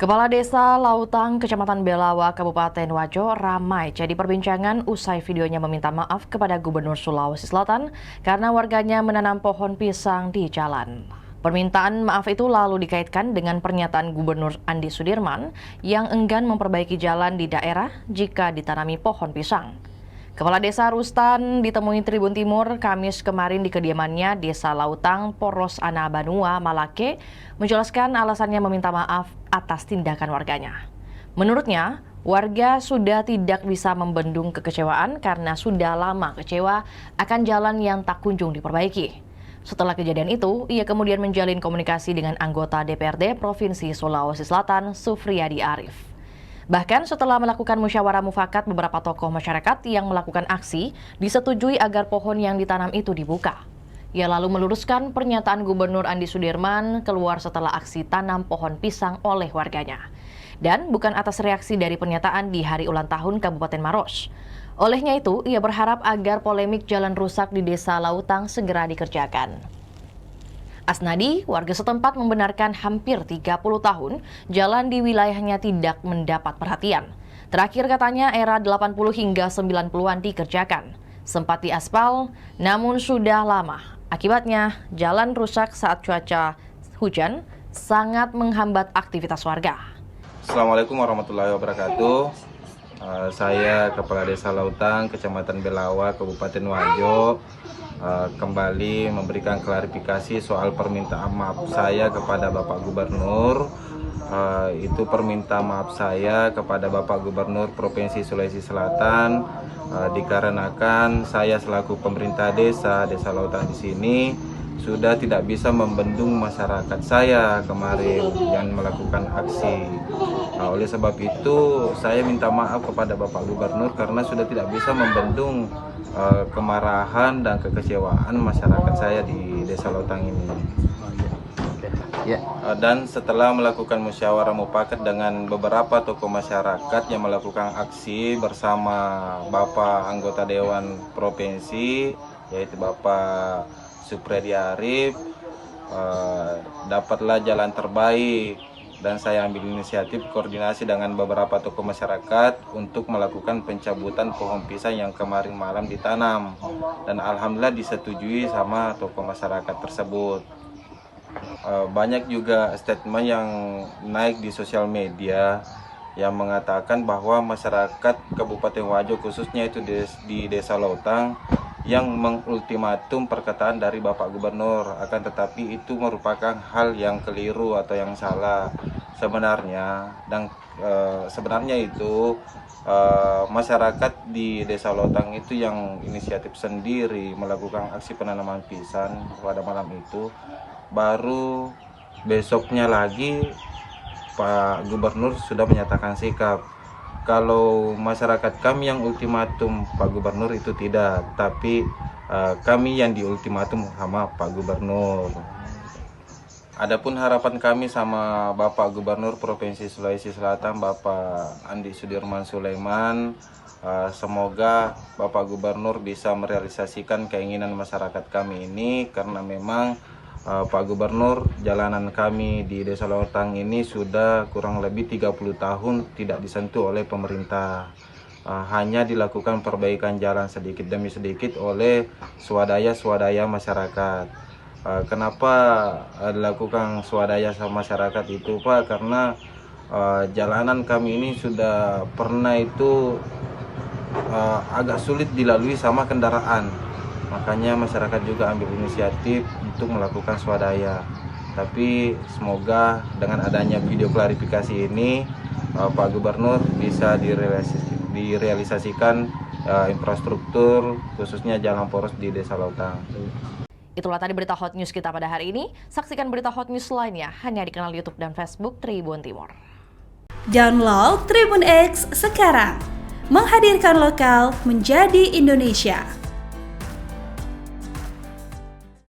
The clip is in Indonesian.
Kepala Desa Lautang, Kecamatan Belawa, Kabupaten Wajo ramai jadi perbincangan usai videonya meminta maaf kepada Gubernur Sulawesi Selatan karena warganya menanam pohon pisang di jalan. Permintaan maaf itu lalu dikaitkan dengan pernyataan Gubernur Andi Sudirman yang enggan memperbaiki jalan di daerah jika ditanami pohon pisang. Kepala Desa Rustan ditemui Tribun Timur Kamis kemarin di kediamannya Desa Lautang, Poros Ana Banua, Malake, menjelaskan alasannya meminta maaf atas tindakan warganya. Menurutnya, warga sudah tidak bisa membendung kekecewaan karena sudah lama kecewa akan jalan yang tak kunjung diperbaiki. Setelah kejadian itu, ia kemudian menjalin komunikasi dengan anggota DPRD Provinsi Sulawesi Selatan, Sufriyadi Arif. Bahkan setelah melakukan musyawarah mufakat, beberapa tokoh masyarakat yang melakukan aksi disetujui agar pohon yang ditanam itu dibuka. Ia lalu meluruskan pernyataan Gubernur Andi Sudirman keluar setelah aksi tanam pohon pisang oleh warganya. Dan bukan atas reaksi dari pernyataan di hari ulang tahun Kabupaten Maros. Olehnya itu, ia berharap agar polemik jalan rusak di Desa Lautang segera dikerjakan. Asnadi, warga setempat membenarkan hampir 30 tahun jalan di wilayahnya tidak mendapat perhatian. Terakhir katanya era 80 hingga 90-an dikerjakan. Sempat diaspal, namun sudah lama. Akibatnya, jalan rusak saat cuaca hujan sangat menghambat aktivitas warga. Assalamualaikum warahmatullahi wabarakatuh. Saya Kepala Desa Lautang, Kecamatan Belawa, Kabupaten Wajo, kembali memberikan klarifikasi soal permintaan maaf saya kepada Bapak Gubernur. Itu permintaan maaf saya kepada Bapak Gubernur Provinsi Sulawesi Selatan dikarenakan saya selaku pemerintah Desa Lautang di sini sudah tidak bisa membendung masyarakat saya kemarin yang melakukan aksi. Oleh sebab itu saya minta maaf kepada Bapak Gubernur karena sudah tidak bisa membendung kemarahan dan kekecewaan masyarakat saya di Desa Lautang ini. Dan setelah melakukan musyawarah mufakat dengan beberapa tokoh masyarakat yang melakukan aksi bersama Bapak anggota Dewan Provinsi, yaitu Bapak Sufriyadi Arif, dapatlah jalan terbaik dan saya ambil inisiatif koordinasi dengan beberapa tokoh masyarakat untuk melakukan pencabutan pohon pisang yang kemarin malam ditanam, dan alhamdulillah disetujui sama tokoh masyarakat tersebut. Banyak juga statement yang naik di sosial media yang mengatakan bahwa masyarakat Kabupaten Wajo khususnya itu di Desa Lautang yang mengultimatum perkataan dari Bapak Gubernur, akan tetapi itu merupakan hal yang keliru atau yang salah sebenarnya. Dan sebenarnya itu masyarakat di Desa Lautang itu yang inisiatif sendiri melakukan aksi penanaman pisang pada malam itu. Baru besoknya lagi Pak Gubernur sudah menyatakan sikap. Kalau masyarakat kami yang ultimatum Pak Gubernur itu tidak, tapi kami yang diultimatum sama Pak Gubernur. Adapun harapan kami sama Bapak Gubernur Provinsi Sulawesi Selatan, Bapak Andi Sudirman Sulaiman, semoga Bapak Gubernur bisa merealisasikan keinginan masyarakat kami ini, karena memang Pak Gubernur, jalanan kami di Desa Lautang ini sudah kurang lebih 30 tahun tidak disentuh oleh pemerintah. Hanya dilakukan perbaikan jalan sedikit demi sedikit oleh swadaya masyarakat. Kenapa dilakukan swadaya sama masyarakat itu, Pak? Karena jalanan kami ini sudah pernah itu agak sulit dilalui sama kendaraan. Makanya masyarakat juga ambil inisiatif untuk melakukan swadaya. Tapi semoga dengan adanya video klarifikasi ini Pak Gubernur bisa direalisasikan infrastruktur khususnya jalan poros di Desa Lautang. Itulah tadi berita hot news kita pada hari ini. Saksikan berita hot news lainnya hanya di kanal YouTube dan Facebook Tribun Timur. Download Tribun X sekarang, menghadirkan lokal menjadi Indonesia.